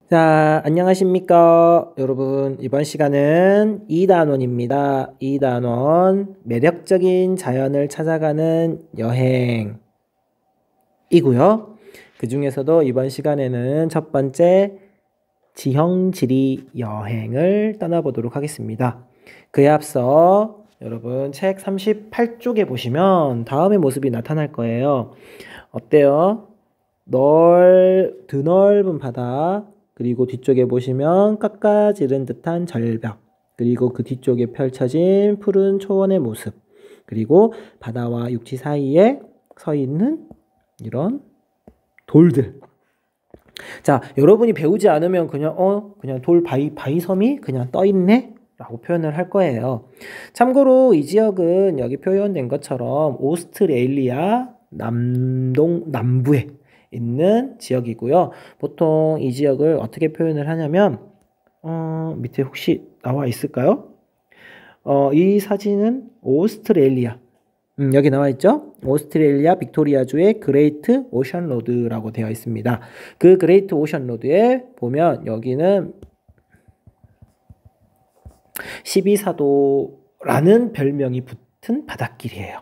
자, 안녕하십니까. 여러분, 이번 시간은 2단원입니다. 2단원, 매력적인 자연을 찾아가는 여행이고요. 그 중에서도 이번 시간에는 첫 번째, 지형지리 여행을 떠나보도록 하겠습니다. 그에 앞서 여러분, 책 38쪽에 보시면 다음의 모습이 나타날 거예요. 어때요? 드넓은 바다, 그리고 뒤쪽에 보시면 깎아지른 듯한 절벽, 그리고 그 뒤쪽에 펼쳐진 푸른 초원의 모습, 그리고 바다와 육지 사이에 서 있는 이런 돌들. 자, 여러분이 배우지 않으면 그냥 바위섬이 그냥 떠 있네? 라고 표현을 할 거예요. 참고로 이 지역은 여기 표현된 것처럼 오스트레일리아 남부에 있는 지역이고요. 보통 이 지역을 어떻게 표현을 하냐면 밑에 혹시 나와 있을까요? 이 사진은 오스트레일리아, 여기 나와 있죠? 오스트레일리아 빅토리아주의 그레이트 오션 로드라고 되어 있습니다. 그 그레이트 오션 로드에 보면 여기는 12사도라는 별명이 붙은 바닷길이에요.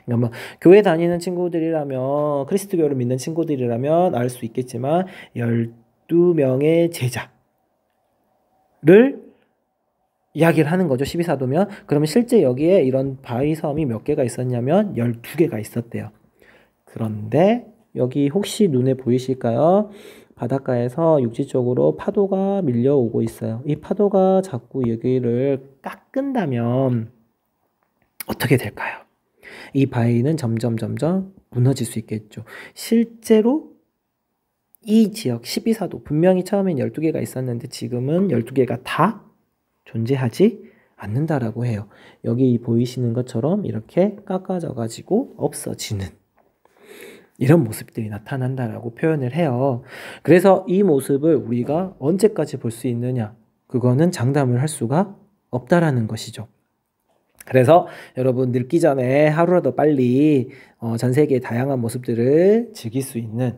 그러니까 뭐 교회 다니는 친구들이라면, 그리스도교를 믿는 친구들이라면 알 수 있겠지만 12명의 제자를 이야기를 하는 거죠. 12사도면. 그러면 실제 여기에 이런 바위섬이 몇 개가 있었냐면 12개가 있었대요. 그런데 여기 혹시 눈에 보이실까요? 바닷가에서 육지 쪽으로 파도가 밀려오고 있어요. 이 파도가 자꾸 여기를 깎은다면 어떻게 될까요? 이 바위는 점점 무너질 수 있겠죠. 실제로 이 지역 12사도, 분명히 처음엔 12개가 있었는데 지금은 12개가 다 존재하지 않는다라고 해요. 여기 보이시는 것처럼 이렇게 깎아져 가지고 없어지는 이런 모습들이 나타난다라고 표현을 해요. 그래서 이 모습을 우리가 언제까지 볼 수 있느냐? 그거는 장담을 할 수가 없다라는 것이죠. 그래서 여러분, 늙기 전에 하루라도 빨리 전 세계의 다양한 모습들을 즐길 수 있는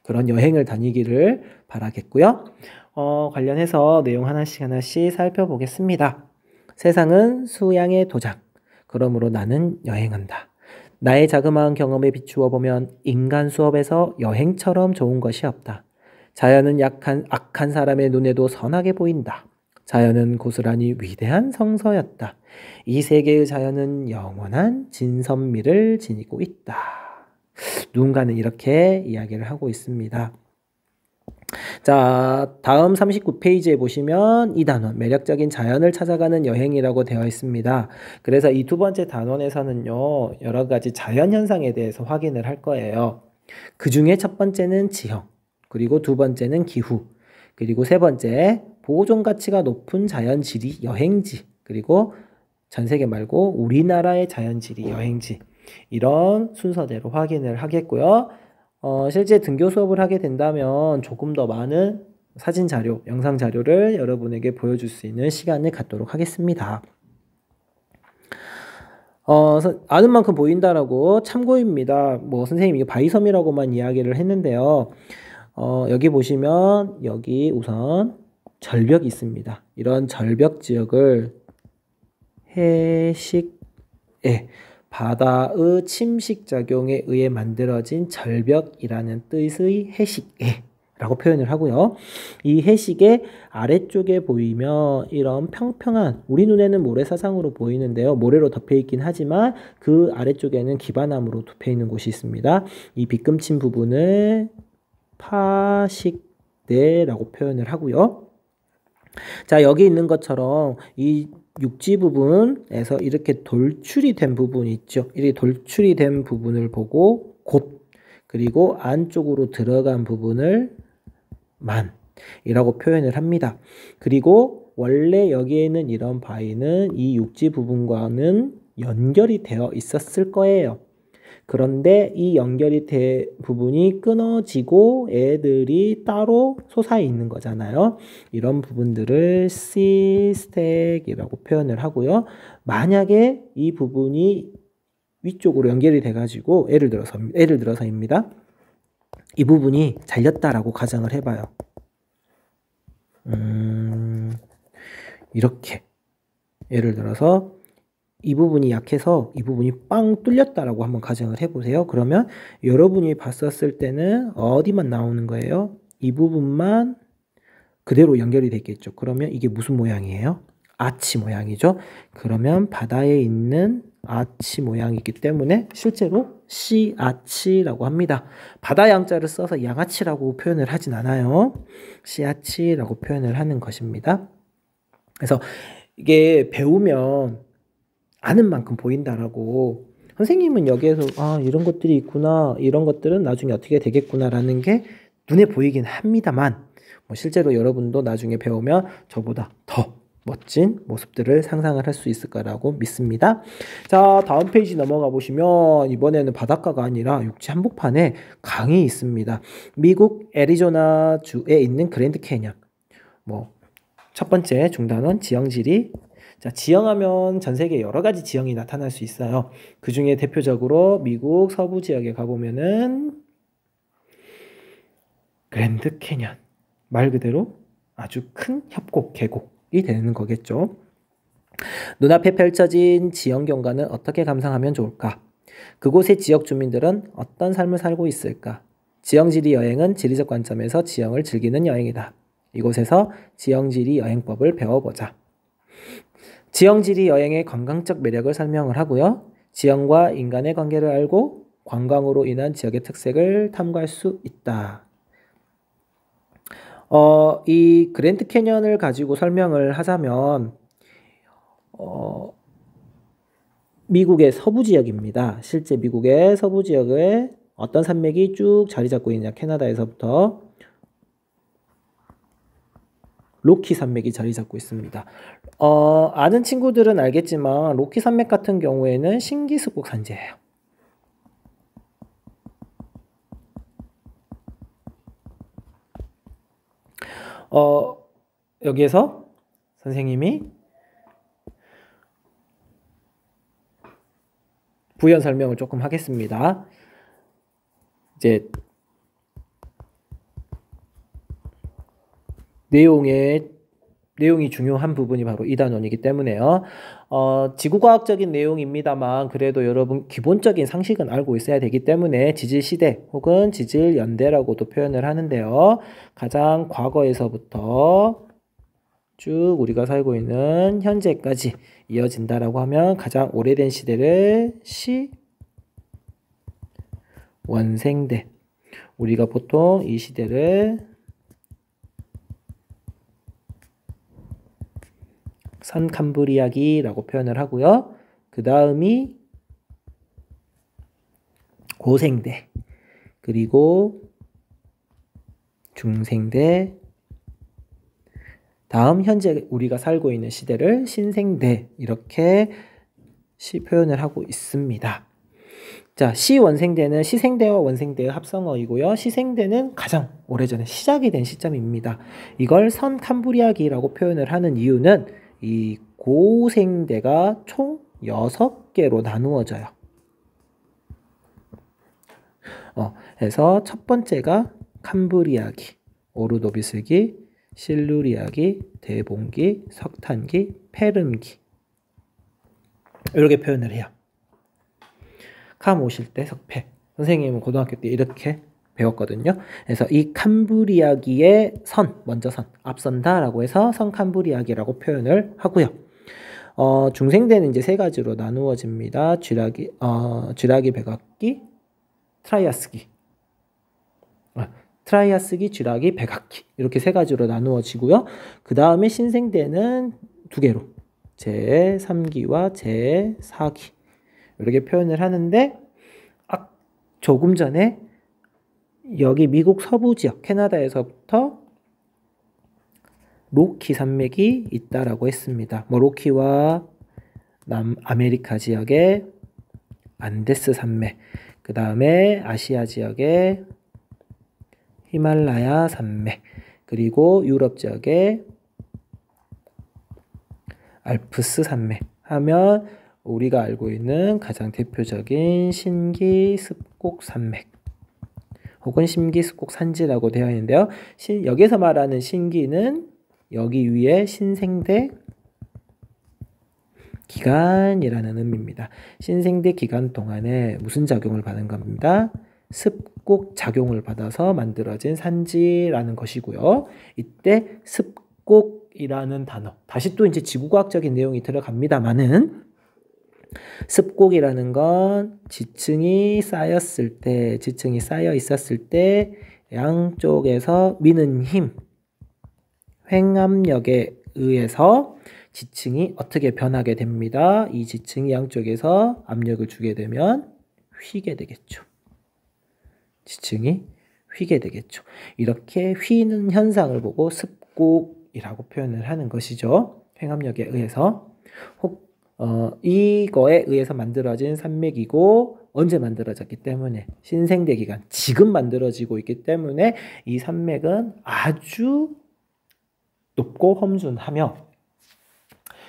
그런 여행을 다니기를 바라겠고요. 관련해서 내용 하나씩 살펴보겠습니다. 세상은 수양의 도장, 그러므로 나는 여행한다. 나의 자그마한 경험에 비추어 보면 인간 수업에서 여행처럼 좋은 것이 없다. 자연은 악한 사람의 눈에도 선하게 보인다. 자연은 고스란히 위대한 성서였다. 이 세계의 자연은 영원한 진선미를 지니고 있다. 누군가는 이렇게 이야기를 하고 있습니다. 자, 다음 39페이지에 보시면 이 단원, 매력적인 자연을 찾아가는 여행이라고 되어 있습니다. 그래서 이 두 번째 단원에서는요, 여러 가지 자연 현상에 대해서 확인을 할 거예요. 그 중에 첫 번째는 지형, 그리고 두 번째는 기후, 그리고 세 번째, 보존 가치가 높은 자연지리 여행지, 그리고 전 세계 말고 우리나라의 자연지리 여행지, 이런 순서대로 확인을 하겠고요. 실제 등교 수업을 하게 된다면 조금 더 많은 사진 자료, 영상 자료를 여러분에게 보여줄 수 있는 시간을 갖도록 하겠습니다. 아는 만큼 보인다라고 참고입니다. 뭐 선생님이 이게 바위섬이라고만 이야기를 했는데요. 여기 보시면 여기 우선 절벽이 있습니다. 이런 절벽 지역을 해식에, 바다의 침식작용에 의해 만들어진 절벽이라는 뜻의 해식에라고 표현을 하고요. 이 해식의 아래쪽에 보이면 이런 평평한, 우리 눈에는 모래사장으로 보이는데요. 모래로 덮여있긴 하지만 그 아래쪽에는 기반암으로 덮여있는 곳이 있습니다. 이 빗금친 부분을 파식대라고 표현을 하고요. 자, 여기 있는 것처럼 이 육지 부분에서 이렇게 돌출이 된 부분이 있죠. 이렇게 돌출이 된 부분을 보고 곶, 그리고 안쪽으로 들어간 부분을 만이라고 표현을 합니다. 그리고 원래 여기에는 이런 바위는 이 육지 부분과는 연결이 되어 있었을 거예요. 그런데 이 연결이 된 부분이 끊어지고 애들이 따로 솟아 있는 거잖아요. 이런 부분들을 시스텍이라고 표현을 하고요. 만약에 이 부분이 위쪽으로 연결이 돼가지고 예를 들어서입니다. 이 부분이 잘렸다라고 가정을 해봐요. 이렇게 예를 들어서 이 부분이 약해서 이 부분이 빵 뚫렸다라고 한번 가정을 해보세요. 그러면 여러분이 봤었을 때는 어디만 나오는 거예요? 이 부분만 그대로 연결이 되겠죠. 그러면 이게 무슨 모양이에요? 아치 모양이죠. 그러면 바다에 있는 아치 모양이기 때문에 실제로 씨아치라고 합니다. 바다 양자를 써서 양아치라고 표현을 하진 않아요. 씨아치라고 표현을 하는 것입니다. 그래서 이게 배우면 아는 만큼 보인다라고 선생님은 여기에서 이런 것들이 있구나, 이런 것들은 나중에 어떻게 되겠구나라는 게 눈에 보이긴 합니다만 실제로 여러분도 나중에 배우면 저보다 더 멋진 모습들을 상상을 할 수 있을 거라고 믿습니다. 자, 다음 페이지 넘어가 보시면 이번에는 바닷가가 아니라 육지 한복판에 강이 있습니다. 미국 애리조나 주에 있는 그랜드 캐년. 첫 번째 중단원 지형지리. 자, 지형하면 전 세계 여러 가지 지형이 나타날 수 있어요. 그 중에 대표적으로 미국 서부 지역에 가보면은 그랜드 캐년. 말 그대로 아주 큰 협곡, 계곡이 되는 거겠죠. 눈앞에 펼쳐진 지형 경관은 어떻게 감상하면 좋을까? 그곳의 지역 주민들은 어떤 삶을 살고 있을까? 지형지리 여행은 지리적 관점에서 지형을 즐기는 여행이다. 이곳에서 지형지리 여행법을 배워보자. 지형지리 여행의 관광적 매력을 설명을 하고요. 지형과 인간의 관계를 알고 관광으로 인한 지역의 특색을 탐구할 수 있다. 이 그랜드 캐년을 가지고 설명을 하자면 미국의 서부 지역입니다. 실제 미국의 서부 지역에 어떤 산맥이 쭉 자리 잡고 있냐. 캐나다에서부터 로키 산맥이 자리 잡고 있습니다. 아는 친구들은 알겠지만 로키 산맥 같은 경우에는 신기습곡 산지예요. 여기에서 선생님이 부연 설명을 조금 하겠습니다. 이제 내용이 중요한 부분이 바로 이 단원이기 때문에요. 지구과학적인 내용입니다만 그래도 여러분 기본적인 상식은 알고 있어야 되기 때문에 지질시대 혹은 지질연대라고도 표현을 하는데요. 가장 과거에서부터 쭉 우리가 살고 있는 현재까지 이어진다라고 하면 가장 오래된 시대를 시원생대. 우리가 보통 이 시대를 선캄브리아기라고 표현을 하고요. 그 다음이 고생대, 그리고 중생대, 다음 현재 우리가 살고 있는 시대를 신생대 이렇게 표현을 하고 있습니다. 자, 시원생대는 시생대와 원생대의 합성어이고요. 시생대는 가장 오래전에 시작이 된 시점입니다. 이걸 선캄브리아기라고 표현을 하는 이유는 이 고생대가 총 6개로 나누어져요. 그래서 첫 번째가 캄브리아기, 오르도비스기, 실루리아기, 대봉기, 석탄기, 페름기 이렇게 표현을 해요. 캄 오실 때 석패. 선생님은 고등학교 때 이렇게 배웠거든요. 그래서 이 캄브리아기의 먼저 앞선다라고 해서 선캄브리아기라고 표현을 하고요. 중생대는 이제 세 가지로 나누어집니다. 쥐라기, 백악기, 트라이아스기. 트라이아스기, 쥐라기, 백악기 이렇게 세 가지로 나누어지고요. 그 다음에 신생대는 두 개로 제3기와 제4기 이렇게 표현을 하는데 조금 전에 여기 미국 서부 지역 캐나다에서부터 로키 산맥이 있다라고 했습니다. 로키와 남아메리카 지역의 안데스 산맥, 그 다음에 아시아 지역의 히말라야 산맥, 그리고 유럽 지역의 알프스 산맥 하면 우리가 알고 있는 가장 대표적인 신기습곡 산맥 혹은 신기습곡 산지라고 되어 있는데요. 여기서 말하는 신기는 여기 위에 신생대 기간이라는 의미입니다. 신생대 기간 동안에 무슨 작용을 받은 겁니다? 습곡 작용을 받아서 만들어진 산지라는 것이고요. 이때 습곡이라는 단어, 다시 또 이제 지구과학적인 내용이 들어갑니다만은 습곡이라는 건 지층이 쌓여 있었을 때 양쪽에서 미는 힘, 횡압력에 의해서 지층이 어떻게 변하게 됩니다. 이 지층이 양쪽에서 압력을 주게 되면 휘게 되겠죠. 지층이 휘게 되겠죠. 이렇게 휘는 현상을 보고 습곡이라고 표현을 하는 것이죠. 횡압력에 의해서. 이거에 의해서 만들어진 산맥이고 언제 만들어졌기 때문에 신생대 기간, 지금 만들어지고 있기 때문에 이 산맥은 아주 높고 험준하며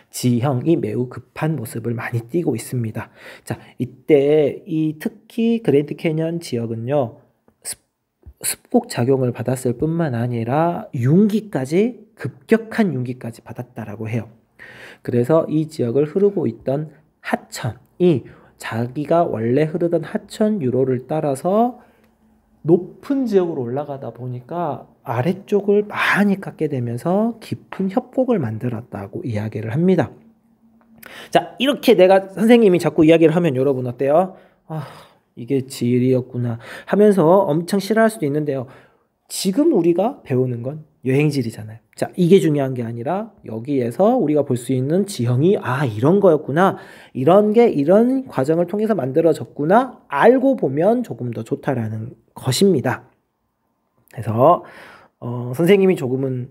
지형이 매우 급한 모습을 많이 띠고 있습니다. 자, 이때 특히 그랜드 캐년 지역은요, 습곡 작용을 받았을 뿐만 아니라 급격한 융기까지 받았다라고 해요. 그래서 이 지역을 흐르고 있던 하천이 자기가 원래 흐르던 하천 유로를 따라서 높은 지역으로 올라가다 보니까 아래쪽을 많이 깎게 되면서 깊은 협곡을 만들었다고 이야기를 합니다. 자, 이렇게 내가 선생님이 자꾸 이야기를 하면 여러분 어때요? 이게 지리였구나 하면서 엄청 싫어할 수도 있는데요. 지금 우리가 배우는 건 여행지리잖아요. 자, 이게 중요한 게 아니라 여기에서 우리가 볼 수 있는 지형이 이런 거였구나, 이런 게 이런 과정을 통해서 만들어졌구나 알고 보면 조금 더 좋다라는 것입니다. 그래서 선생님이 조금은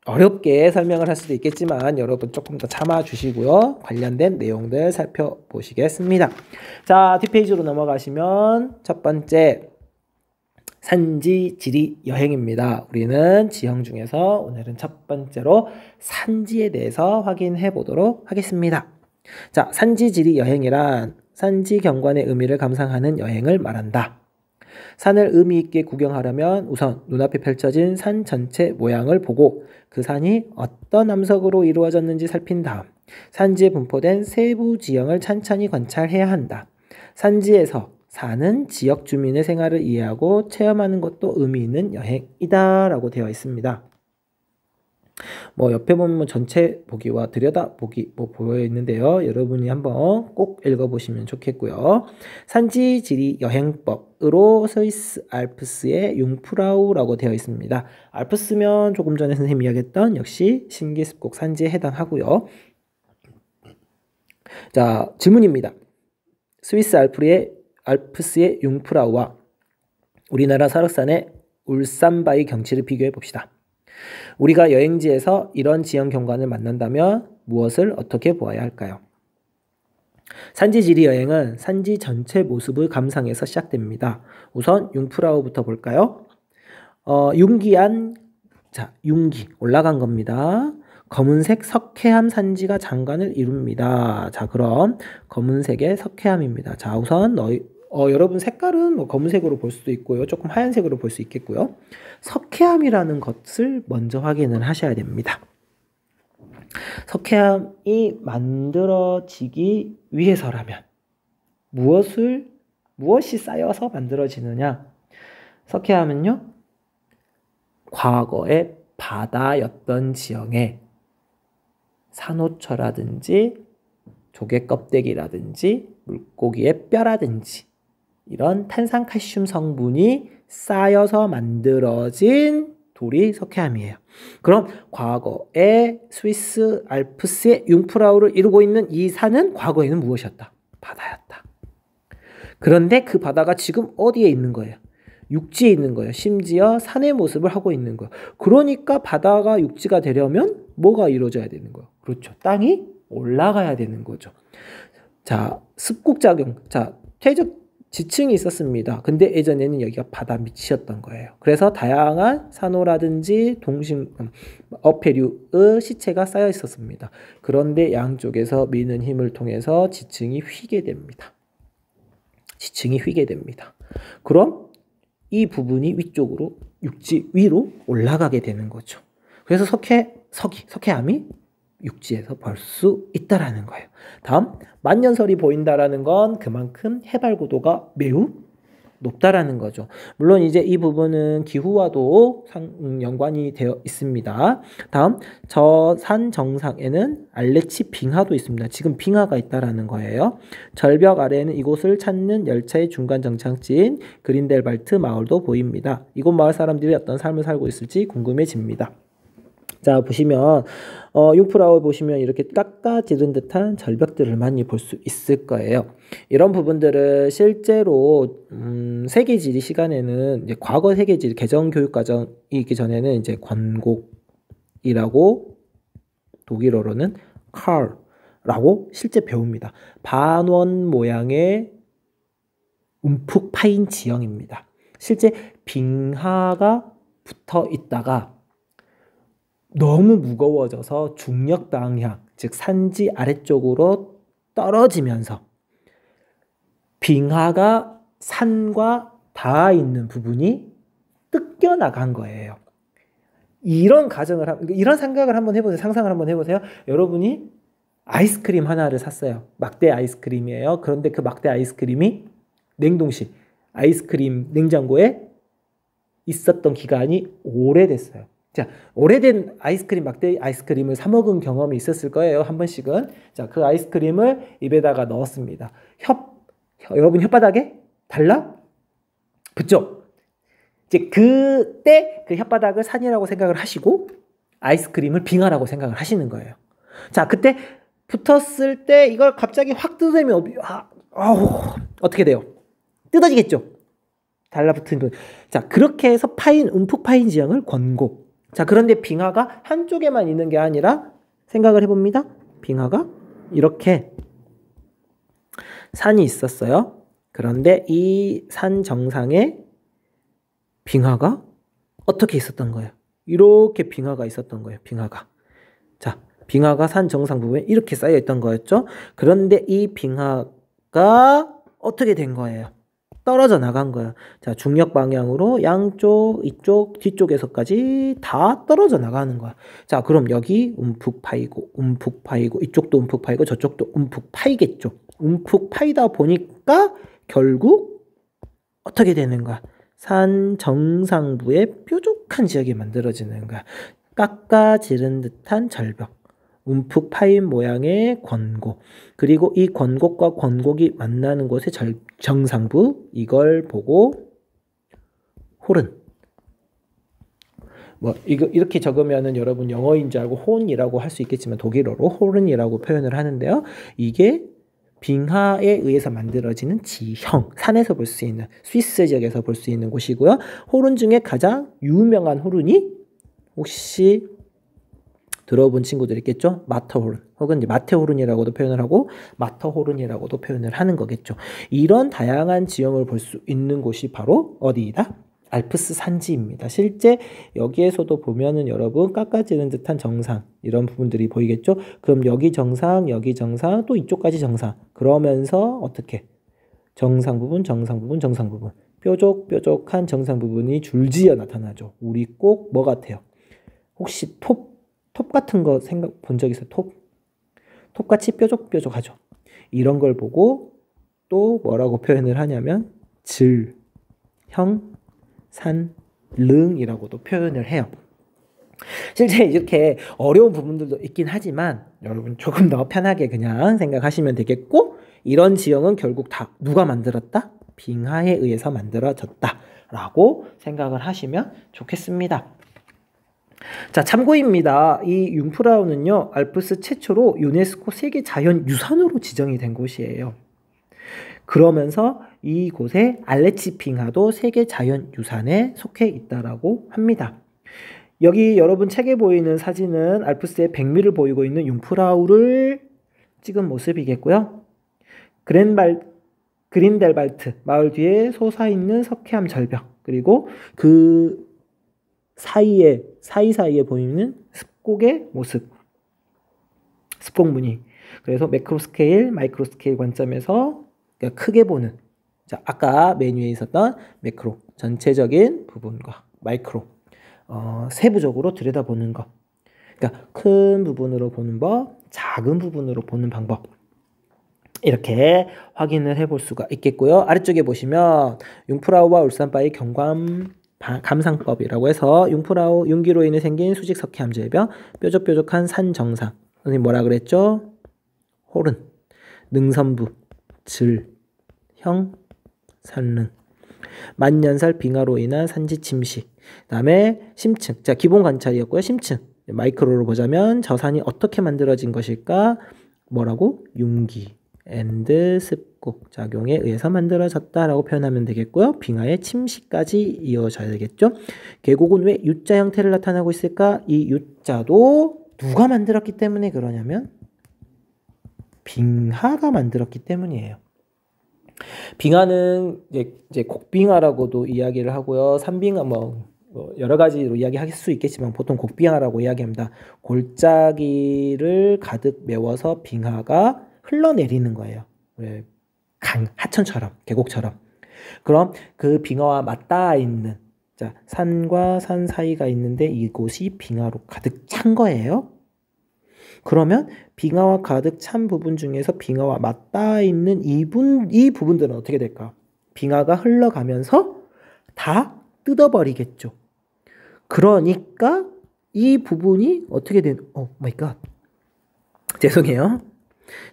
어렵게 설명을 할 수도 있겠지만 여러분 조금 더 참아 주시고요. 관련된 내용들 살펴보시겠습니다. 자, 뒷페이지로 넘어가시면 첫 번째 산지 지리 여행입니다. 우리는 지형 중에서 오늘은 첫 번째로 산지에 대해서 확인해 보도록 하겠습니다. 자, 산지 지리 여행이란 산지 경관의 의미를 감상하는 여행을 말한다. 산을 의미 있게 구경하려면 우선 눈앞에 펼쳐진 산 전체 모양을 보고 그 산이 어떤 암석으로 이루어졌는지 살핀 다음 산지에 분포된 세부 지형을 찬찬히 관찰해야 한다. 산지에서 사는 지역 주민의 생활을 이해하고 체험하는 것도 의미 있는 여행이다 라고 되어 있습니다. 옆에 보면 전체 보기와 들여다보기 보여 있는데요. 여러분이 한번 꼭 읽어보시면 좋겠고요. 산지 지리 여행법으로 스위스 알프스의 융프라우라고 되어 있습니다. 알프스면 조금 전에 선생님이 이야기했던 역시 신기습곡 산지에 해당하고요. 자, 질문입니다. 스위스 알프스의 융프라우와 우리나라 설악산의 울산바위 경치를 비교해 봅시다. 우리가 여행지에서 이런 지형 경관을 만난다면 무엇을 어떻게 보아야 할까요? 산지 지리 여행은 산지 전체 모습을 감상해서 시작됩니다. 우선 융프라우부터 볼까요? 융기 올라간 겁니다. 검은색 석회암 산지가 장관을 이룹니다. 자, 그럼 검은색의 석회암입니다. 자, 우선 여러분 색깔은 검은색으로 볼 수도 있고요. 조금 하얀색으로 볼 수 있겠고요. 석회암이라는 것을 먼저 확인을 하셔야 됩니다. 석회암이 만들어지기 위해서라면 무엇이 쌓여서 만들어지느냐? 석회암은요, 과거에 바다였던 지형에 산호초라든지 조개 껍데기라든지 물고기의 뼈라든지 이런 탄산칼슘 성분이 쌓여서 만들어진 돌이 석회암이에요. 그럼 과거에 스위스 알프스의 융프라우를 이루고 있는 이 산은 과거에는 무엇이었다? 바다였다. 그런데 그 바다가 지금 어디에 있는 거예요? 육지에 있는 거예요. 심지어 산의 모습을 하고 있는 거예요. 그러니까 바다가 육지가 되려면 뭐가 이루어져야 되는 거예요? 그렇죠. 땅이 올라가야 되는 거죠. 자, 습곡작용. 자, 퇴적 지층이 있었습니다. 근데 예전에는 여기가 바다 밑이었던 거예요. 그래서 다양한 산호라든지 어패류의 시체가 쌓여 있었습니다. 그런데 양쪽에서 미는 힘을 통해서 지층이 휘게 됩니다. 그럼 이 부분이 위쪽으로 육지 위로 올라가게 되는 거죠. 그래서 석회암이 육지에서 볼 수 있다라는 거예요. 다음, 만년설이 보인다라는 건 그만큼 해발 고도가 매우 높다라는 거죠. 물론 이제 이 부분은 기후와도 연관이 되어 있습니다. 다음, 저 산 정상에는 알레치 빙하도 있습니다. 지금 빙하가 있다라는 거예요. 절벽 아래에는 이곳을 찾는 열차의 중간 정착지인 그린델발트 마을도 보입니다. 이곳 마을 사람들이 어떤 삶을 살고 있을지 궁금해집니다. 자, 보시면 융프라우에 보시면 이렇게 깎아지른 듯한 절벽들을 많이 볼 수 있을 거예요. 이런 부분들을 실제로 세계지리 시간에는 이제 과거 세계지리 개정 교육 과정이기 전에는 이제 권곡이라고 독일어로는 칼라고 실제 배웁니다. 반원 모양의 움푹 파인 지형입니다. 실제 빙하가 붙어 있다가 너무 무거워져서 중력 방향, 즉 산지 아래쪽으로 떨어지면서 빙하가 산과 닿아 있는 부분이 뜯겨 나간 거예요. 이런 생각을 한번 해보세요. 상상을 한번 해보세요. 여러분이 아이스크림 하나를 샀어요. 막대 아이스크림이에요. 그런데 그 막대 아이스크림이 냉동실, 아이스크림 냉장고에 있었던 기간이 오래됐어요. 자, 오래된 막대 아이스크림을 사 먹은 경험이 있었을 거예요. 한 번씩은. 자, 그 아이스크림을 입에다가 넣었습니다. 여러분 혓바닥에 달라붙죠? 이제 그때 그 혓바닥을 산이라고 생각을 하시고 아이스크림을 빙하라고 생각을 하시는 거예요. 자, 그때 붙었을 때 이걸 갑자기 확 뜯으면 어떻게 돼요? 뜯어지겠죠? 달라붙은 부분. 자, 그렇게 해서 움푹 파인 지형을 권곡. 자, 그런데 빙하가 한쪽에만 있는 게 아니라 생각을 해봅니다. 빙하가 이렇게 산이 있었어요. 그런데 이 산 정상에 빙하가 어떻게 있었던 거예요? 이렇게 빙하가 있었던 거예요. 자, 빙하가 산 정상 부분에 이렇게 쌓여 있던 거였죠. 그런데 이 빙하가 어떻게 된 거예요? 떨어져 나간 거예요. 자, 중력 방향으로 양쪽, 이쪽, 뒤쪽에서까지 다 떨어져 나가는 거야. 자, 그럼 여기 움푹 파이고, 이쪽도 움푹 파이고, 저쪽도 움푹 파이겠죠. 움푹 파이다 보니까 결국 어떻게 되는 거야? 산 정상부에 뾰족한 지역이 만들어지는 거야. 깎아지른 듯한 절벽. 움푹 파인 모양의 권곡, 그리고 이 권곡과 권곡이 만나는 곳의 정상부, 이걸 보고 홀은, 이렇게 적으면은 여러분 영어인 줄 알고 혼이라고 할 수 있겠지만 독일어로 홀은이라고 표현을 하는데요. 이게 빙하에 의해서 만들어지는 지형, 산에서 볼 수 있는, 스위스 지역에서 볼 수 있는 곳이고요. 홀은 중에 가장 유명한 홀은이 혹시 들어본 친구들 있겠죠? 마터호른, 혹은 이제 마테호른이라고도 표현을 하고 마터호른이라고도 표현을 하는 거겠죠. 이런 다양한 지형을 볼 수 있는 곳이 바로 어디이다? 알프스 산지입니다. 실제 여기에서도 보면은 여러분 깎아지는 듯한 정상, 이런 부분들이 보이겠죠? 그럼 여기 정상, 여기 정상, 또 이쪽까지 정상. 그러면서 어떻게? 정상 부분, 뾰족한 정상 부분이 줄지어 나타나죠. 우리 꼭 뭐 같아요? 혹시 톱 같은 거 생각 본 적 있어요? 톱같이 뾰족하죠. 이런 걸 보고 또 뭐라고 표현을 하냐면 산릉이라고도 표현을 해요. 실제 이렇게 어려운 부분들도 있긴 하지만 여러분 조금 더 편하게 그냥 생각하시면 되겠고, 이런 지형은 결국 다 누가 만들었다? 빙하에 의해서 만들어졌다 라고 생각을 하시면 좋겠습니다. 자, 참고입니다. 이 융프라우는요, 알프스 최초로 유네스코 세계 자연유산으로 지정이 된 곳이에요. 그러면서 이곳에 알레치 빙하도 세계 자연유산에 속해 있다라고 합니다. 여기 여러분 책에 보이는 사진은 알프스의 백미를 보이고 있는 융프라우를 찍은 모습이겠고요. 그린델발트 마을 뒤에 솟아있는 석회암 절벽, 그리고 그 사이사이에 보이는 습곡의 모습, 습곡무늬. 그래서 매크로 스케일, 마이크로 스케일 관점에서 크게 보는, 자, 아까 메뉴에 있었던 매크로, 전체적인 부분과 마이크로, 세부적으로 들여다보는 것. 그러니까 큰 부분으로 보는 법, 작은 부분으로 보는 방법. 이렇게 확인을 해볼 수가 있겠고요. 아래쪽에 보시면 융프라우와 울산바의 경관 감상법이라고 해서 융프라우 융기로 인해 생긴 수직 석회암 질병, 뾰족뾰족한 산 정상. 선생님 뭐라 그랬죠? 호른, 능선부, 질, 형, 산릉. 만년살 빙하로 인한 산지 침식. 그다음에 심층. 자, 기본 관찰이었고요. 심층. 마이크로로 보자면 저 산이 어떻게 만들어진 것일까? 뭐라고? 융기 앤드 습곡 작용에 의해서 만들어졌다라고 표현하면 되겠고요. 빙하의 침식까지 이어져야 되겠죠. 계곡은 왜 U자 형태를 나타나고 있을까? 이 U자도 누가 만들었기 때문에 그러냐면 빙하가 만들었기 때문이에요. 빙하는 이제 곡빙하라고도 이야기를 하고요. 산빙하 뭐 여러 가지로 이야기할 수 있겠지만 보통 곡빙하라고 이야기합니다. 골짜기를 가득 메워서 빙하가 흘러내리는 거예요. 하천처럼, 계곡처럼. 그럼 그 빙하와 맞닿아 있는, 자, 산과 산 사이가 있는데 이곳이 빙하로 가득 찬 거예요. 그러면 빙하와 가득 찬 부분 중에서 빙하와 맞닿아 있는 이 부분들은 어떻게 될까? 빙하가 흘러가면서 다 뜯어버리겠죠. 그러니까 이 부분이 어떻게 마이 갓. 죄송해요.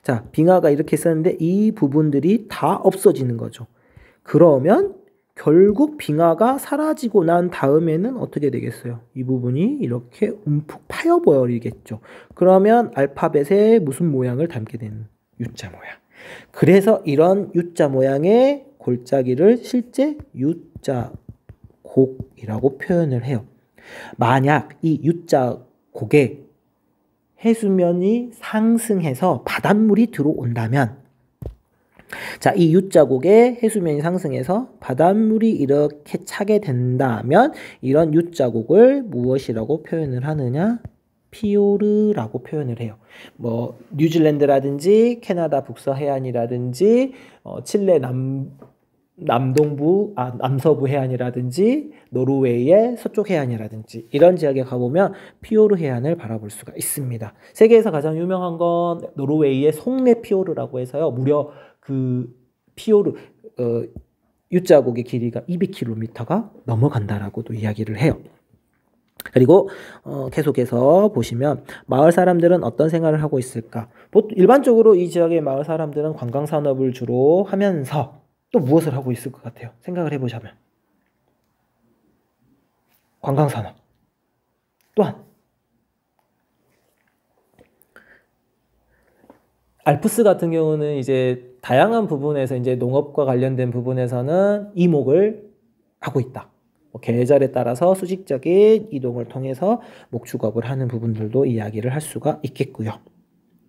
자, 빙하가 이렇게 있었는데 이 부분들이 다 없어지는 거죠. 그러면 결국 빙하가 사라지고 난 다음에는 어떻게 되겠어요? 이 부분이 이렇게 움푹 파여버리겠죠. 그러면 알파벳에 무슨 모양을 담게 되는? U자 모양. 그래서 이런 U자 모양의 골짜기를 실제 U자 곡이라고 표현을 해요. 만약 이 U자 곡에 해수면이 상승해서 바닷물이 들어온다면, 자, 이 U자곡에 해수면이 상승해서 바닷물이 이렇게 차게 된다면 이런 U자곡을 무엇이라고 표현을 하느냐? 피오르라고 표현을 해요. 뭐 뉴질랜드라든지 캐나다 북서 해안이라든지 칠레 남서부 해안이라든지 노르웨이의 서쪽 해안이라든지 이런 지역에 가보면 피오르 해안을 바라볼 수가 있습니다. 세계에서 가장 유명한 건 노르웨이의 송내 피오르라고 해서요. 무려 그 피오르 U자곡의 길이가 200km가 넘어간다라고도 이야기를 해요. 그리고 계속해서 보시면 마을 사람들은 어떤 생활을 하고 있을까? 일반적으로 이 지역의 마을 사람들은 관광산업을 주로 하면서 또 무엇을 하고 있을 것 같아요? 생각을 해보자면 관광산업 또한 알프스 같은 경우는 이제 다양한 부분에서 이제 농업과 관련된 부분에서는 이목을 하고 있다. 계절에 따라서 수직적인 이동을 통해서 목축업을 하는 부분들도 이야기를 할 수가 있겠고요.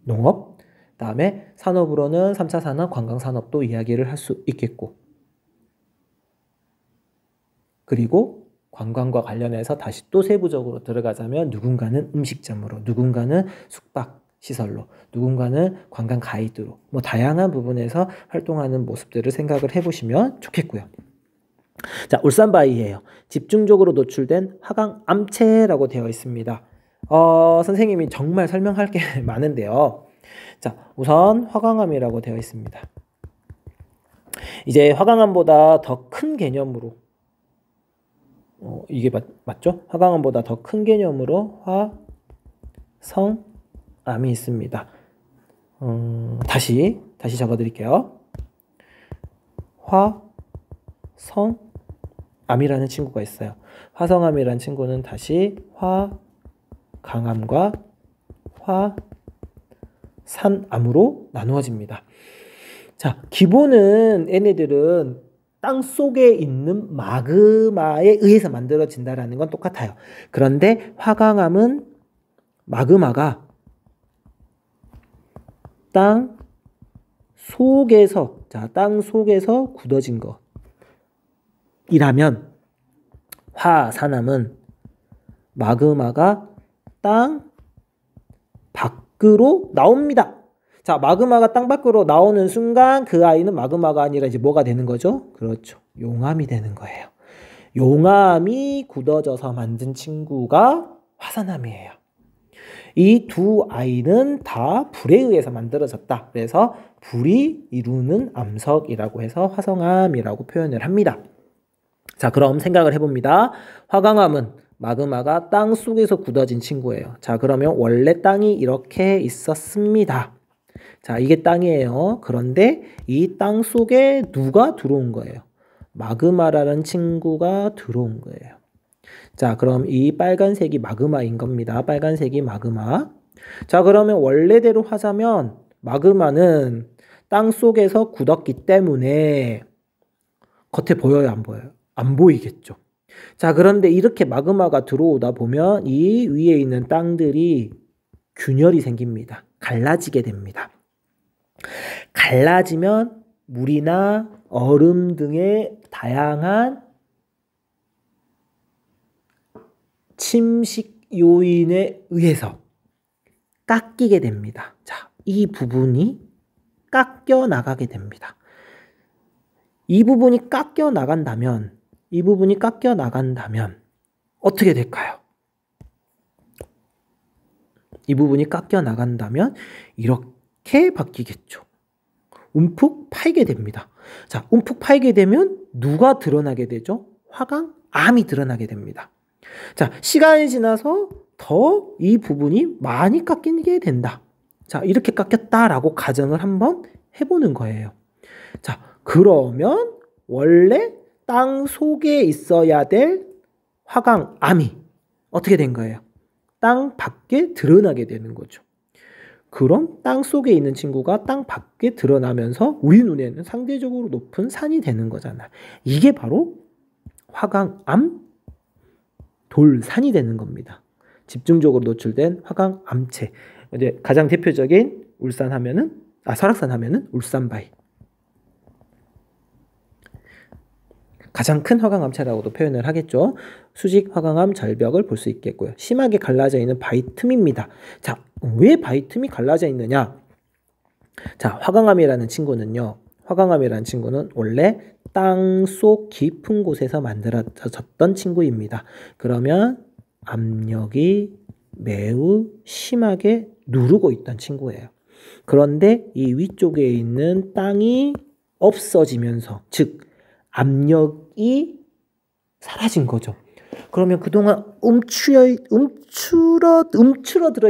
농업, 그다음에 산업으로는 3차 산업, 관광산업도 이야기를 할 수 있겠고, 그리고 관광과 관련해서 다시 또 세부적으로 들어가자면 누군가는 음식점으로, 누군가는 숙박시설로, 누군가는 관광 가이드로 뭐 다양한 부분에서 활동하는 모습들을 생각을 해보시면 좋겠고요. 자, 울산바위예요. 집중적으로 노출된 화강암체라고 되어 있습니다. 선생님이 정말 설명할 게 많은데요. 자, 우선 화강암이라고 되어 있습니다. 이제 화강암보다 더 큰 개념으로 이게 맞죠? 화강암보다 더 큰 개념으로 화성암이 있습니다. 다시 적어드릴게요. 화성암이라는 친구가 있어요. 화성암이라는 친구는 다시 화강암과 화산암으로 나누어집니다. 자, 기본은 얘네들은 땅 속에 있는 마그마에 의해서 만들어진다라는 건 똑같아요. 그런데 화강암은 마그마가 땅 속에서 굳어진 것이라면 화산암은 마그마가 땅 밖으로 나옵니다. 자, 마그마가 땅 밖으로 나오는 순간 그 아이는 마그마가 아니라 이제 뭐가 되는 거죠? 그렇죠. 용암이 되는 거예요. 용암이 굳어져서 만든 친구가 화산암이에요. 이 두 아이는 다 불에 의해서 만들어졌다. 그래서 불이 이루는 암석이라고 해서 화성암이라고 표현을 합니다. 자, 그럼 생각을 해봅니다. 화강암은 마그마가 땅 속에서 굳어진 친구예요. 자, 그러면 원래 땅이 이렇게 있었습니다. 자, 이게 땅이에요. 그런데 이 땅 속에 누가 들어온 거예요? 마그마라는 친구가 들어온 거예요. 자, 그럼 이 빨간색이 마그마인 겁니다. 빨간색이 마그마. 자, 그러면 원래대로 하자면 마그마는 땅 속에서 굳었기 때문에 겉에 보여요, 안 보여요? 안 보이겠죠. 자, 그런데 이렇게 마그마가 들어오다 보면 이 위에 있는 땅들이 균열이 생깁니다. 갈라지게 됩니다. 갈라지면 물이나 얼음 등의 다양한 침식 요인에 의해서 깎이게 됩니다. 자, 이 부분이 깎여 나가게 됩니다. 이 부분이 깎여 나간다면 어떻게 될까요? 이 부분이 깎여 나간다면 이렇게 바뀌겠죠. 움푹 파이게 됩니다. 자, 움푹 파이게 되면 누가 드러나게 되죠? 화강암이 드러나게 됩니다. 자, 시간이 지나서 더 이 부분이 많이 깎이게 된다. 자, 이렇게 깎였다라고 가정을 한번 해보는 거예요. 자, 그러면 원래 땅 속에 있어야 될 화강암이 어떻게 된 거예요? 땅 밖에 드러나게 되는 거죠. 그럼 땅 속에 있는 친구가 땅 밖에 드러나면서 우리 눈에는 상대적으로 높은 산이 되는 거잖아. 이게 바로 화강암 돌산이 되는 겁니다. 집중적으로 노출된 화강암체. 이제 가장 대표적인 설악산 하면은 울산바위. 가장 큰 화강암체라고도 표현을 하겠죠. 수직 화강암 절벽을 볼 수 있겠고요. 심하게 갈라져 있는 바위 틈입니다. 자, 왜 바위 틈이 갈라져 있느냐? 자, 화강암이라는 친구는 원래 땅속 깊은 곳에서 만들어졌던 친구입니다. 그러면 압력이 매우 심하게 누르고 있던 친구예요. 그런데 이 위쪽에 있는 땅이 없어지면서, 즉 압력이 사라진 거죠. 그러면 그동안 움츠러들어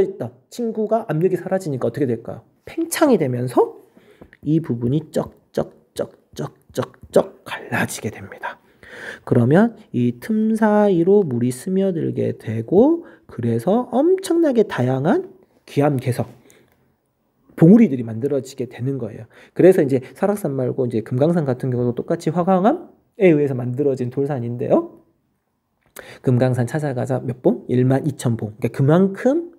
있던 친구가 압력이 사라지니까 어떻게 될까요? 팽창이 되면서 이 부분이 쩍쩍 갈라지게 됩니다. 그러면 이 틈 사이로 물이 스며들게 되고, 그래서 엄청나게 다양한 기암괴석, 봉우리들이 만들어지게 되는 거예요. 그래서 이제 설악산 말고 이제 금강산 같은 경우도 똑같이 화강암에 의해서 만들어진 돌산인데요. 금강산 찾아가자 몇 봉? 12,000봉. 그러니까 그만큼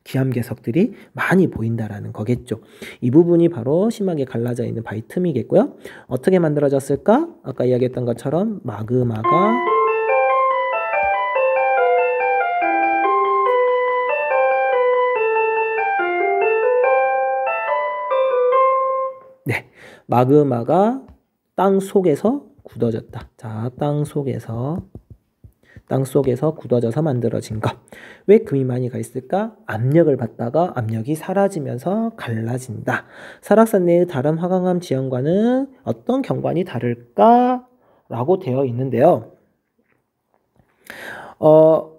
기암괴석들이 많이 보인다라는 거겠죠. 이 부분이 바로 심하게 갈라져 있는 바위 틈이겠고요. 어떻게 만들어졌을까? 아까 이야기했던 것처럼 마그마가 땅 속에서 굳어졌다. 자, 땅 속에서 굳어져서 만들어진 것. 왜 금이 많이 가 있을까? 압력을 받다가 압력이 사라지면서 갈라진다. 설악산 내의 다른 화강암 지형과는 어떤 경관이 다를까라고 되어 있는데요.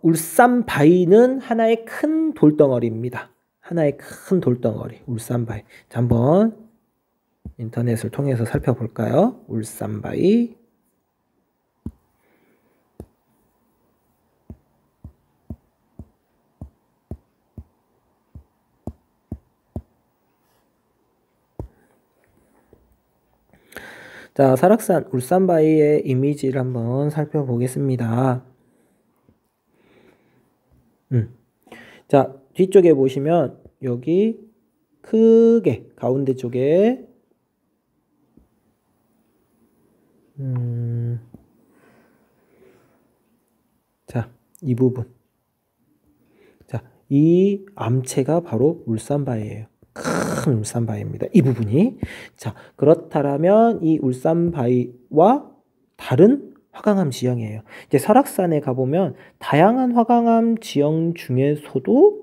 울산바위는 하나의 큰 돌덩어리입니다. 하나의 큰 돌덩어리, 울산바위. 자, 한번 인터넷을 통해서 살펴볼까요? 울산바위. 자, 설악산 울산바위의 이미지를 한번 살펴보겠습니다. 자, 뒤쪽에 보시면 여기 크게 가운데 쪽에 자, 이 부분. 자, 이 암체가 바로 울산바위예요. 큰 울산바위입니다. 이 부분이. 자, 그렇다면 이 울산바위와 다른 화강암 지형이에요. 이제 설악산에 가보면 다양한 화강암 지형 중에서도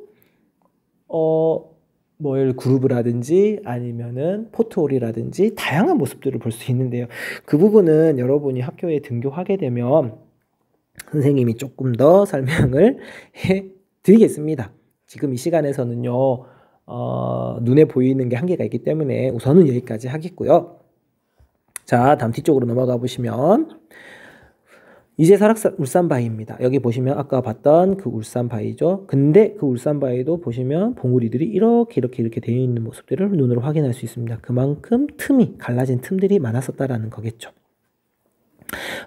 그루브라든지 아니면은 포트홀이라든지 다양한 모습들을 볼 수 있는데요. 그 부분은 여러분이 학교에 등교하게 되면 선생님이 조금 더 설명을 해 드리겠습니다. 지금 이 시간에서는요, 눈에 보이는 게 한계가 있기 때문에 우선은 여기까지 하겠고요. 자, 다음 뒤쪽으로 넘어가 보시면 이제 울산바위입니다. 여기 보시면 아까 봤던 그 울산바위죠. 근데 그 울산바위도 보시면 봉우리들이 이렇게 되어 있는 모습들을 눈으로 확인할 수 있습니다. 그만큼 갈라진 틈들이 많았었다라는 거겠죠.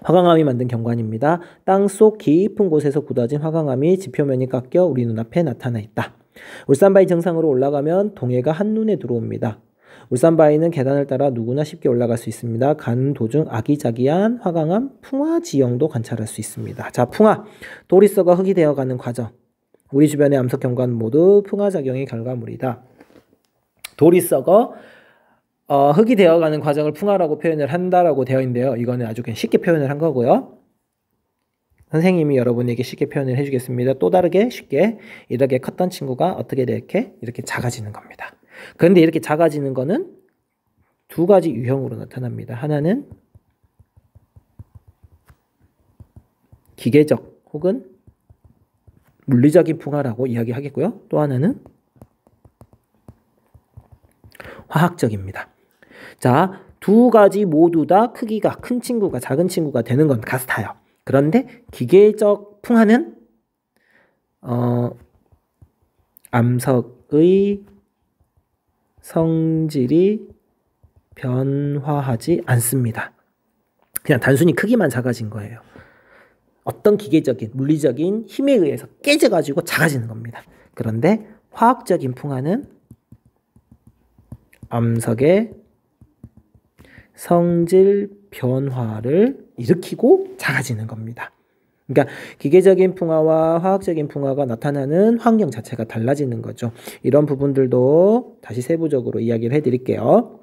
화강암이 만든 경관입니다. 땅속 깊은 곳에서 굳어진 화강암이 지표면이 깎여 우리 눈앞에 나타나 있다. 울산바위 정상으로 올라가면 동해가 한눈에 들어옵니다. 울산바위는 계단을 따라 누구나 쉽게 올라갈 수 있습니다. 가는 도중 아기자기한 화강암 풍화 지형도 관찰할 수 있습니다. 자, 풍화, 돌이 썩어 흙이 되어가는 과정. 우리 주변의 암석 경관 모두 풍화작용의 결과물이다. 돌이 썩어 흙이 되어가는 과정을 풍화라고 표현을 한다라고 되어 있는데요. 이거는 아주 그냥 쉽게 표현을 한 거고요. 선생님이 여러분에게 쉽게 표현을 해주겠습니다. 또 다르게 쉽게 이렇게 컸던 친구가 어떻게 이렇게 작아지는 겁니다. 그런데 이렇게 작아지는 거는 두 가지 유형으로 나타납니다. 하나는 기계적 혹은 물리적인 풍화라고 이야기하겠고요. 또 하나는 화학적입니다. 자, 두 가지 모두 다 크기가 큰 친구가 작은 친구가 되는 건 같아요. 그런데 기계적 풍화는 암석의 성질이 변화하지 않습니다. 그냥 단순히 크기만 작아진 거예요. 어떤 기계적인 물리적인 힘에 의해서 깨져가지고 작아지는 겁니다. 그런데 화학적인 풍화는 암석의 성질 변화를 일으키고 작아지는 겁니다. 그러니까 기계적인 풍화와 화학적인 풍화가 나타나는 환경 자체가 달라지는 거죠. 이런 부분들도 다시 세부적으로 이야기를 해드릴게요.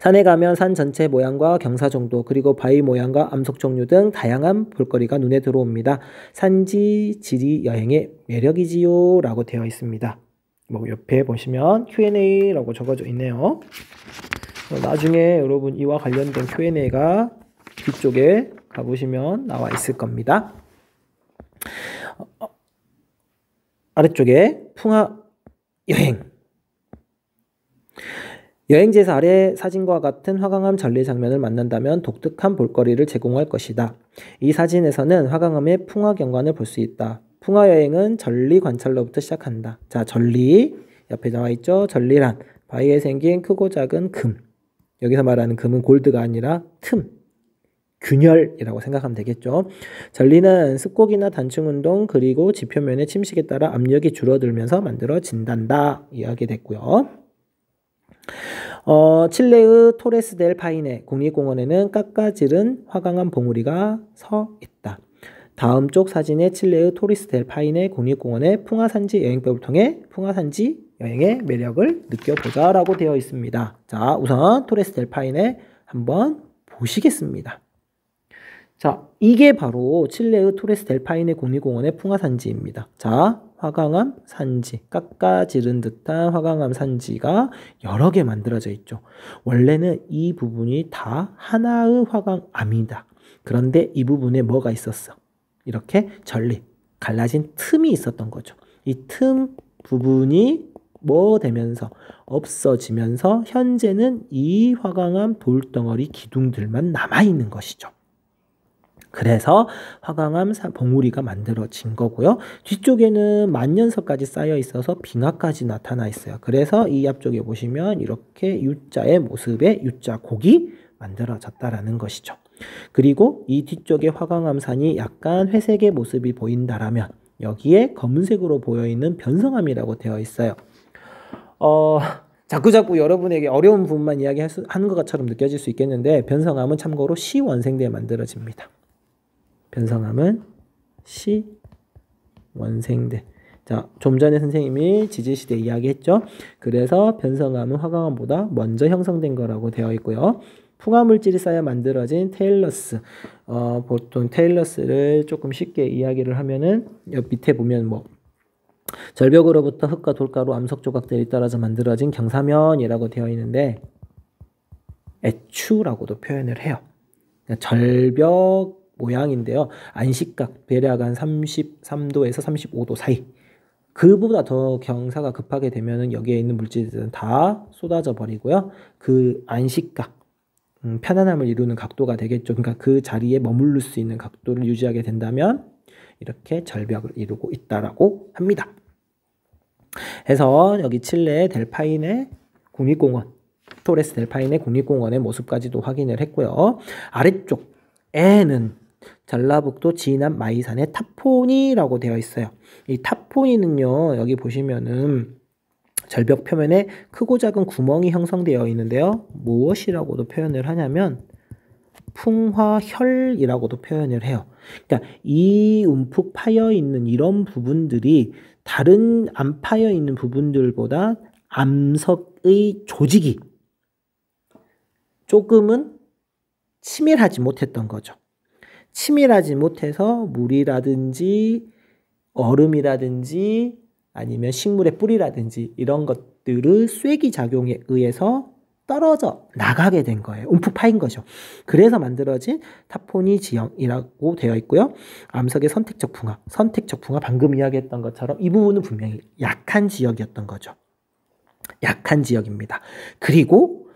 산에 가면 산 전체 모양과 경사 정도, 그리고 바위 모양과 암석 종류 등 다양한 볼거리가 눈에 들어옵니다. 산지 지리 여행의 매력이지요 라고 되어 있습니다. 옆에 보시면 Q&A라고 적어져 있네요. 나중에 여러분 이와 관련된 Q&A가 뒤쪽에 가보시면 나와 있을 겁니다. 아래쪽에 풍화 여행. 여행지에서 아래 사진과 같은 화강암 전리 장면을 만난다면 독특한 볼거리를 제공할 것이다. 이 사진에서는 화강암의 풍화 경관을 볼 수 있다. 풍화 여행은 전리 관찰로부터 시작한다. 자, 전리 옆에 나와 있죠. 전리란 바위에 생긴 크고 작은 금. 여기서 말하는 금은 골드가 아니라 틈, 균열이라고 생각하면 되겠죠. 전리는 습곡이나 단층운동 그리고 지표면의 침식에 따라 압력이 줄어들면서 만들어진단다 이야기됐고요. 칠레의 토레스 델 파이네 국립공원에는 깎아지른 화강암 봉우리가 서 있다. 다음 쪽 사진의 칠레의 토레스 델 파이네 국립공원의 풍화산지 여행법을 통해 풍화산지 여행의 매력을 느껴보자 라고 되어 있습니다. 자, 우선 토레스 델 파이네 한번 보시겠습니다. 자, 이게 바로 칠레의 토레스 델 파이네 국립공원의 풍화산지입니다. 자, 화강암 산지, 깎아지른 듯한 화강암 산지가 여러 개 만들어져 있죠. 원래는 이 부분이 다 하나의 화강암이다. 그런데 이 부분에 뭐가 있었어? 이렇게 전리, 갈라진 틈이 있었던 거죠. 이 틈 부분이 되면서 없어지면서 현재는 이 화강암 돌덩어리 기둥들만 남아있는 것이죠. 그래서 화강암 봉우리가 만들어진 거고요. 뒤쪽에는 만년석까지 쌓여 있어서 빙하까지 나타나 있어요. 그래서 이 앞쪽에 보시면 이렇게 U자의 모습의 U자곡이 만들어졌다라는 것이죠. 그리고 이 뒤쪽에 화강암산이 약간 회색의 모습이 보인다라면 여기에 검은색으로 보여있는 변성암이라고 되어 있어요. 자꾸 여러분에게 어려운 부분만 이야기하는 것처럼 느껴질 수 있겠는데 변성암은 참고로 시원생대에 만들어집니다. 변성암은 시원생대. 자, 좀 전에 선생님이 지질시대 이야기했죠. 그래서 변성암은 화강암보다 먼저 형성된 거라고 되어 있고요. 풍화물질이 쌓여 만들어진 테일러스. 보통 테일러스를 조금 쉽게 이야기를 하면은 옆 밑에 보면 절벽으로부터 흙과 돌가루, 암석 조각들이 떨어져 만들어진 경사면이라고 되어 있는데 애추라고도 표현을 해요. 그러니까 절벽 모양인데요. 안식각 대략 한 33도에서 35도 사이. 그보다 더 경사가 급하게 되면은 여기에 있는 물질들은 다 쏟아져 버리고요. 그 안식각, 편안함을 이루는 각도가 되겠죠. 그러니까 그 자리에 머무를 수 있는 각도를 유지하게 된다면 이렇게 절벽을 이루고 있다라고 합니다. 해서 여기 칠레 델파이네 국립공원, 토레스 델파이네 국립공원의 모습까지도 확인을 했고요. 아래쪽에는 전라북도 진안 마이산의 타포니라고 되어 있어요. 이 타포니는요, 여기 보시면은 절벽 표면에 크고 작은 구멍이 형성되어 있는데요. 무엇이라고도 표현을 하냐면 풍화혈이라고도 표현을 해요. 그러니까 이 움푹 파여 있는 이런 부분들이 다른 안 파여 있는 부분들보다 암석의 조직이 조금은 치밀하지 못했던 거죠. 치밀하지 못해서 물이라든지 얼음이라든지 아니면 식물의 뿌리라든지 이런 것들을 쐐기 작용에 의해서 떨어져 나가게 된 거예요. 움푹 파인 거죠. 그래서 만들어진 타포니 지형이라고 되어 있고요. 암석의 선택적 풍화 방금 이야기했던 것처럼 이 부분은 분명히 약한 지역이었던 거죠. 약한 지역입니다. 그리고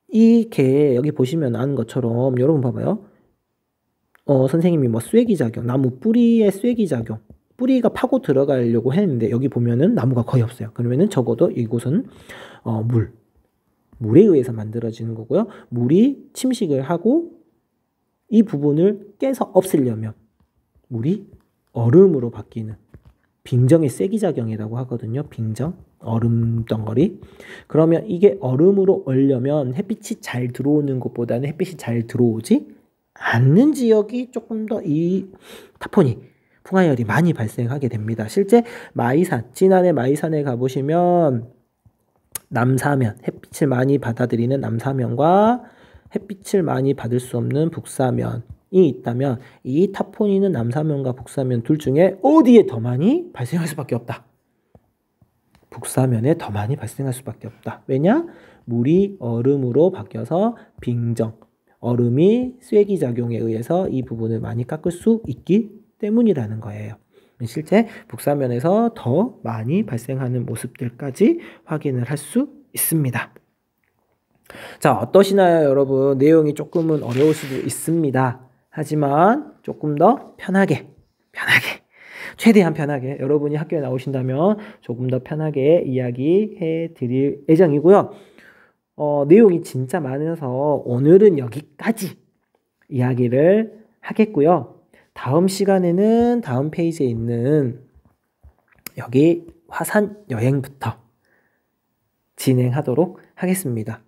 이게 여기 보시면 아는 것처럼 여러분 봐봐요. 선생님이 뭐 쐐기작용, 나무 뿌리의 쐐기작용, 뿌리가 파고 들어가려고 했는데 여기 보면은 나무가 거의 없어요. 그러면은 적어도 이곳은 물에 의해서 만들어지는 거고요. 물이 침식을 하고 이 부분을 깨서 없애려면 물이 얼음으로 바뀌는 빙정의 쐐기작용이라고 하거든요. 빙정, 얼음 덩어리. 그러면 이게 얼음으로 얼려면 햇빛이 잘 들어오는 곳보다는 햇빛이 잘 들어오지 않는 지역이 조금 더 이 타포니, 풍화열이 많이 발생하게 됩니다. 실제 마이산, 진안의 마이산에 가보시면 남사면, 햇빛을 많이 받아들이는 남사면과 햇빛을 많이 받을 수 없는 북사면이 있다면 이 타포니는 남사면과 북사면 둘 중에 어디에 더 많이 발생할 수밖에 없다. 북사면에 더 많이 발생할 수밖에 없다. 왜냐? 물이 얼음으로 바뀌어서 빙정, 얼음이 쐐기작용에 의해서 이 부분을 많이 깎을 수 있기 때문이라는 거예요. 실제 북사면에서 더 많이 발생하는 모습들까지 확인을 할 수 있습니다. 자, 어떠시나요, 여러분? 내용이 조금은 어려울 수도 있습니다. 하지만 조금 더 편하게, 최대한 편하게 여러분이 학교에 나오신다면 조금 더 편하게 이야기해 드릴 예정이고요. 내용이 진짜 많아서 오늘은 여기까지 이야기를 하겠고요. 다음 시간에는 다음 페이지에 있는 여기 화산 여행부터 진행하도록 하겠습니다.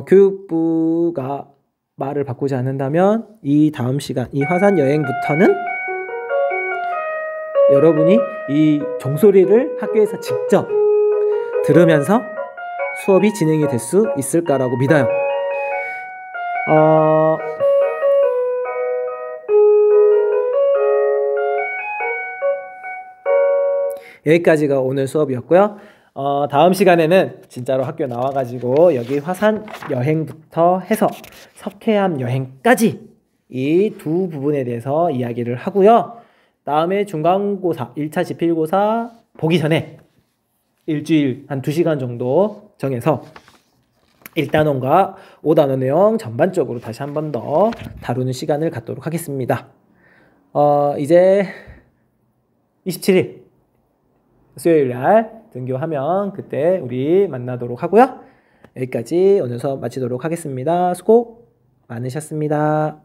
교육부가 말을 바꾸지 않는다면 이 다음 시간, 이 화산 여행부터는 여러분이 이 종소리를 학교에서 직접 들으면서 수업이 진행이 될 수 있을까라고 믿어요. 여기까지가 오늘 수업이었고요. 다음 시간에는 진짜로 학교 나와가지고 여기 화산 여행부터 해서 석회암 여행까지 이 두 부분에 대해서 이야기를 하고요. 다음에 중간고사, 1차 지필고사 보기 전에 일주일 한 2시간 정도 정해서 1단원과 5단원 내용 전반적으로 다시 한 번 더 다루는 시간을 갖도록 하겠습니다. 이제 27일 수요일날 등교하면 그때 우리 만나도록 하고요. 여기까지 오늘 수업 마치도록 하겠습니다. 수고 많으셨습니다.